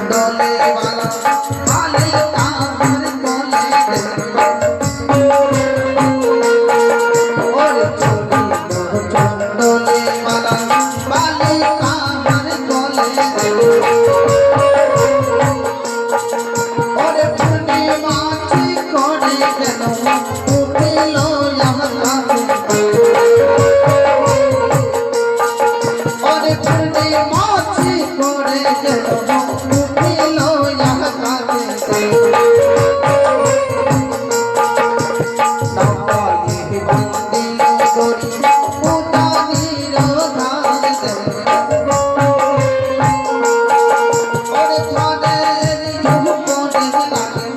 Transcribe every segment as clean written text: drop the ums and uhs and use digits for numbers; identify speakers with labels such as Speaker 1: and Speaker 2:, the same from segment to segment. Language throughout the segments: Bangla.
Speaker 1: डोले वाला बाली कामर कोले और चोली डोले वाला बाली कामर कोले और पूर्णिमा की कोड़े जनो उठलो यहाँ और पूर्णिमा की कोड़े जनो उठलो यहाँ नौकाली बंदी गोरी उतानी रोधान और थानेर रूह कोने लागे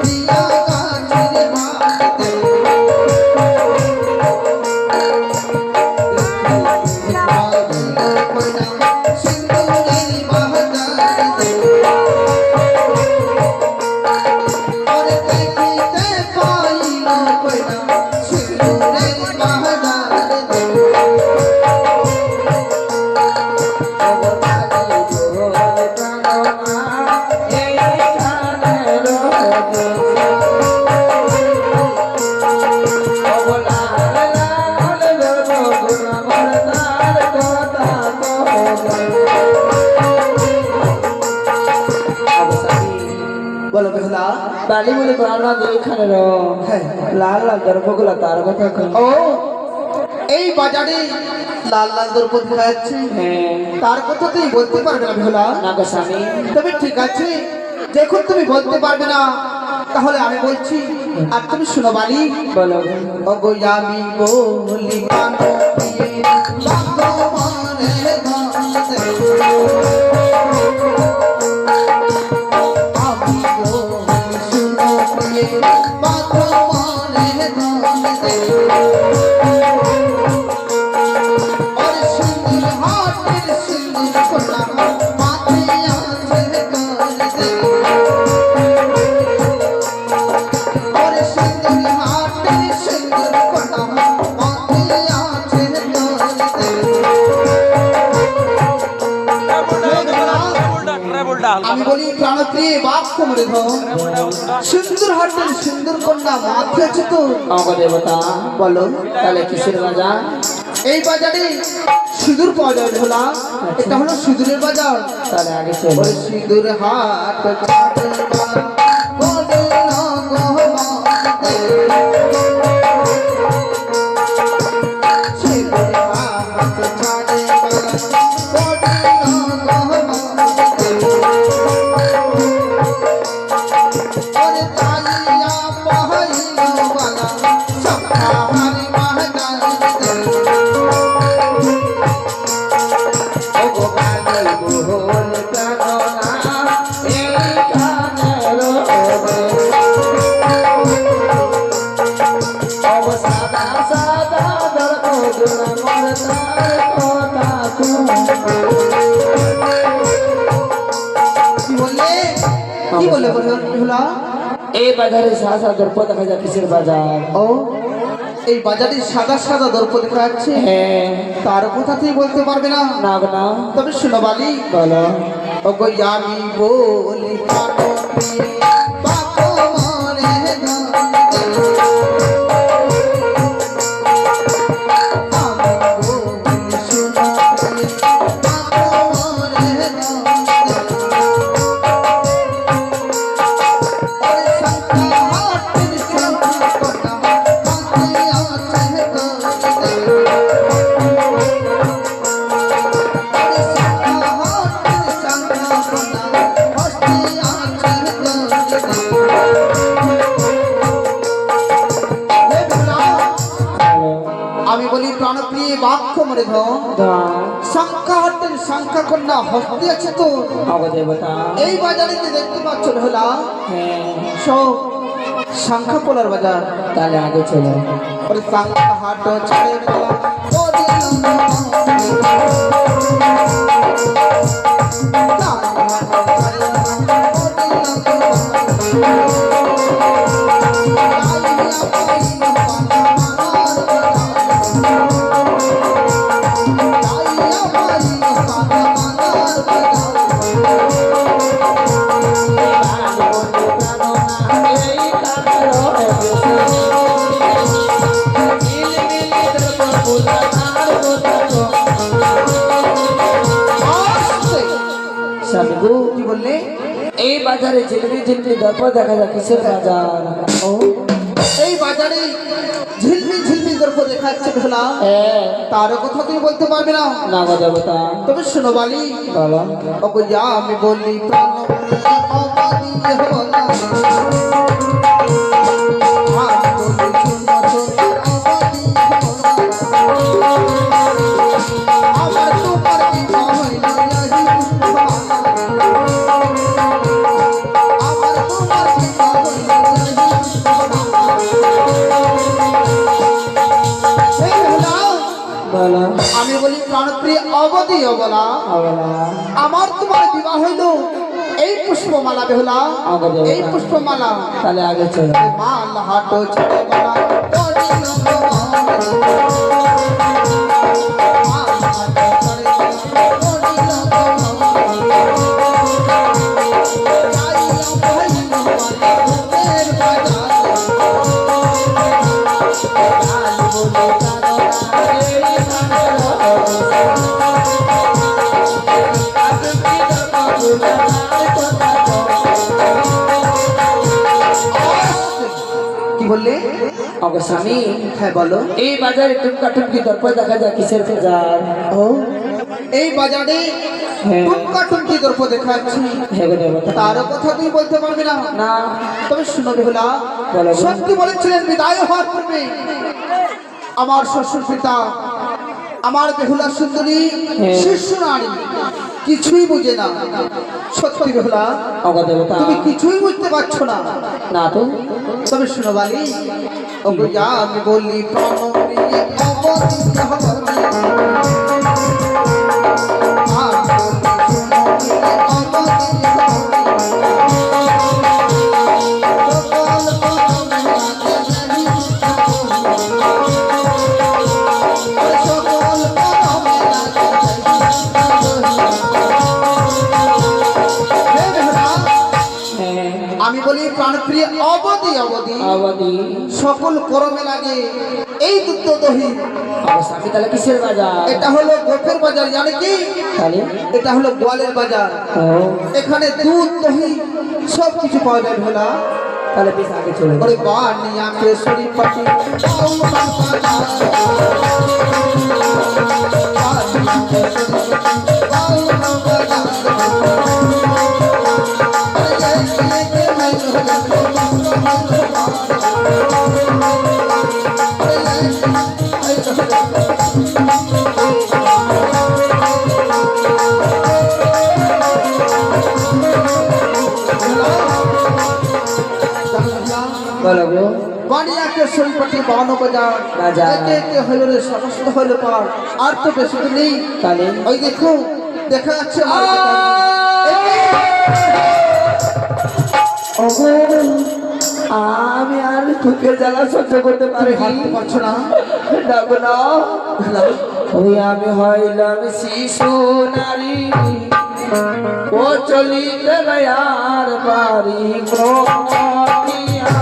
Speaker 1: दिया गाछर मारते सिंदूरी महदारते और देखते पाइलो कोइना सिंदूरी महदारते बोलो बेहला
Speaker 2: বালি বলে বাংলা দুইখানে র
Speaker 1: হ্যাঁ
Speaker 2: লাল লাল দর্পগুলা তার কথা কই
Speaker 1: ও এই বাজারে লাল লাল দর্পণ খাচ্ছে
Speaker 2: হ্যাঁ
Speaker 1: তার কথা তুই বলতে পারবে না বেহলা
Speaker 2: না গো স্বামী
Speaker 1: তবে ঠিক আছে যখন তুমি বলতে পারবে না তাহলে আমি বলছি আর তুমি শোনো বালি
Speaker 2: বলো
Speaker 1: ওগো আমি বলি কানো প্রিয়ে ভগবানের ধামতে আমি বলি শোনো প্রিয়ে ভগবানের ধামতে और सिंदूर हाथ सिंदूर कोना माथे आंचे करते और सिंदूर हाथ सिंदूर कोना माथे आंचे करते আমি বলি প্রাণপ্রিয় বাপ কোমরে ধর সুন্দর হাটের সুন্দর কন্যা মাথে আছে তো
Speaker 2: আমাকে দেবতা
Speaker 1: বলো
Speaker 2: তাহলে কিসের বাজার
Speaker 1: এই বাজারে সিঁদুর পাওয়া যায় ভোলা এটা হলো সিঁদুরের বাজার
Speaker 2: তাহলে আগে চলো
Speaker 1: ওই সিঁদুর হাট কি বলে ভোলা
Speaker 2: এই বাজারে সাদা দর্প দেখা যায় কিসের বাজার
Speaker 1: ও এই বাজারে সাদা সাদা দর্প দেখা যাচ্ছে
Speaker 2: হ্যাঁ
Speaker 1: তার কথা তুই বলতে পারবে না
Speaker 2: না গো না
Speaker 1: তবে শোনো বালি
Speaker 2: বলো
Speaker 1: ওগো আমি বলি কানো প্রিয়ে ভগবানের ধামতে আমি বলি শোনো প্রিয়ে ভগবানের ধামতে और संख्या हाथ संख्या कोना माथे आंचे करते और संख्या हाथ संख्या कोना माथे आंचे करते हे भोला আমি বলি প্রাণপ্রিয় বাক্য মরে ধর সংখ্যা হাটের সংখ্যা কন্যা হস্তি আছে তো
Speaker 2: আমাকে দেবতা
Speaker 1: এই বাজারে যে দেখতে পাচ্ছ ভোলা
Speaker 2: হ্যাঁ
Speaker 1: সব সংখ্যা পোলার বাজার
Speaker 2: তাহলে আগে চলো
Speaker 1: और संख्या हाट छड़े पोला ओरे
Speaker 2: স্বামী গো,
Speaker 1: কি বললে?
Speaker 2: এই বাজারে ঝিলমি ঝিলমি দর্প দেখা যায় কিসের বাজার?
Speaker 1: ও, এই বাজারে ঝিলমি ঝিলমি দ্রব্য দেখাচ্ছে ভোলা,
Speaker 2: হ্যাঁ,
Speaker 1: তার কথা তুমি বলতে পারবে না।
Speaker 2: না গো দেবতা,
Speaker 1: তবে শোনো বালি,
Speaker 2: বলো।
Speaker 1: ওগো যা আমি বললি প্রাণপ্রিয় অবাধি ভোলা। আমি বললি শোনো শোনো অবাধি ভোলা। আমার তোমার বিনা হইল নাহি পুষ্পমালা। আমার তোমার বিনা হইল নাহি পুষ্পমালা। এই ভোলা,
Speaker 2: বলো,
Speaker 1: আমি বলি প্রাণপ্রিয় অবধি অবলা,
Speaker 2: বলো।
Speaker 1: আমার তোমার বিবাহ হইল এই পুষ্পমালা বেহুলা, এই পুষ্পমালা।
Speaker 2: তাহলে আগে চলো।
Speaker 1: মাল হাটো ছেড়ে বলা পড়িল তোমার। মাল হাটো ছেড়ে বলা পড়িল তোমার। যাইয়া পাইল ঘুমের বাজার। গান বলে কারো এই কি বললে?
Speaker 2: ওগো স্বামী,
Speaker 1: হ্যাঁ বলো।
Speaker 2: এই বাজারে টুমকা টুমকি দর্প দেখা যায় কিসের বাজার?
Speaker 1: ও, এই বাজারে
Speaker 2: হ্যাঁ।
Speaker 1: টুমকা টুমকি দ্রব্য দেখাচ্ছে,
Speaker 2: হে গো দেবতা,
Speaker 1: তার কথা তুমি বলতে পারবে না।
Speaker 2: না,
Speaker 1: তবে শুনো বেহুলা,
Speaker 2: বলো গো।
Speaker 1: সত্যি বলেছিলেন বিদায় হওয়ার পূর্বে আমার শ্বশুর পিতা, আমার বেহুলা সুন্দরী
Speaker 2: হ্যাঁ।
Speaker 1: শিশু নারী কিছুই বুঝে না। সত্যি বেহুলা,
Speaker 2: ওগো দেবতা,
Speaker 1: তুমি কিছুই বুঝতে পারছো না।
Speaker 2: না তো,
Speaker 1: তবে শুনো বালি, ওগো যা আমি বললি প্রাণপ্রিয় অবধি ভোলা।
Speaker 2: হ্যাঁ,
Speaker 1: আমি বলি প্রাণপ্রিয় অবধি অবধি
Speaker 2: আবাদি।
Speaker 1: সকল করমে লাগে এই দুধ দহি।
Speaker 2: ওগো স্বামী, তাহলে কিসের বাজার?
Speaker 1: এটা হলো গোপের বাজার, জানে কি?
Speaker 2: তাহলে,
Speaker 1: এটা হলো গোয়ালের বাজার।
Speaker 2: ও,
Speaker 1: এখানে দুধ দহি সব কিছু পাওয়া যায় ভোলা।
Speaker 2: তাহলে বেশ আগে চলে যাও।
Speaker 1: ওরে বানিয়া কেশরী পাটি
Speaker 2: বলো গো।
Speaker 1: বানিয়া কেশরী পাটি 52 বাজার।
Speaker 2: বাজার।
Speaker 1: একে একে হইল রে সমস্ত হইল পার, আর তো বেশি তো নেই।
Speaker 2: তাহলে,
Speaker 1: ওই দেখো দেখা যাচ্ছে আমার
Speaker 2: ওগো, আমি আর দুঃখের জ্বালা সহ্য করতে
Speaker 1: তুমি
Speaker 2: পারি
Speaker 1: হাঁটতে পারছো না।
Speaker 2: ডাকো না।
Speaker 1: ভোলা,
Speaker 2: ওই আমি হইলাম শিশু নারী, ও চলিতে আর বাড়ি গো মতিয়া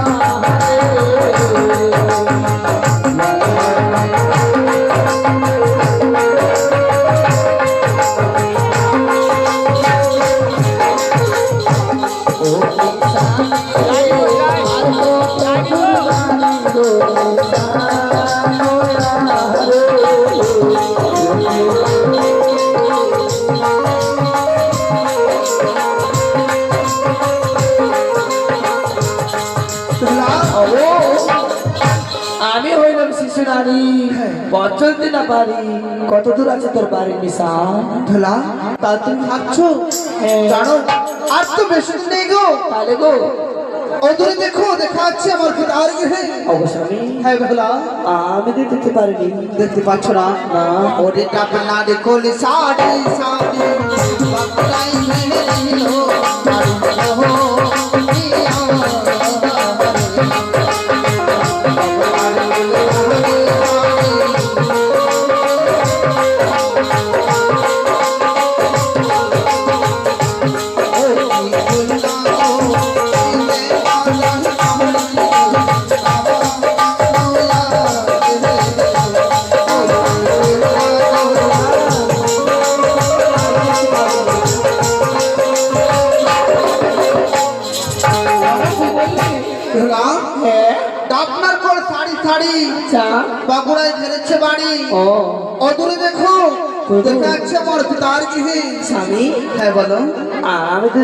Speaker 1: ভোলা,
Speaker 2: আমি হইলাম শিশু নারী, পথ চলতে না পারি। কত দূর আছে তোর বাড়ির নিশান?
Speaker 1: ভোলা, তা তুমি ভাবছো?
Speaker 2: হ্যাঁ।
Speaker 1: জানো আর তো বেশি নেই গো।
Speaker 2: তাহলে গো,
Speaker 1: ওদূরে দেখো দেখা যাচ্ছে আমার পিতার গৃহে।
Speaker 2: অবশ্যই
Speaker 1: হ্যাঁ ভোলা,
Speaker 2: আমি তো দেখতে পারিনি।
Speaker 1: দেখতে পাচ্ছ না?
Speaker 2: না,
Speaker 1: ওরে ডাবলা রে কোলি সাড়ি সাড়ি বাকলাই মেলো আরে হো পিয়া বেহুলা
Speaker 2: হ্যাঁ
Speaker 1: আপনার কোল শাড়ি শাড়ি
Speaker 2: আচ্ছা
Speaker 1: বাগুড়ায় ফেলেছে বাড়ি
Speaker 2: ও
Speaker 1: অদূরে দেখো দেখা যাচ্ছে আমার পিতার গৃহে।
Speaker 2: স্বামী
Speaker 1: হ্যাঁ বলো।
Speaker 2: আমি তো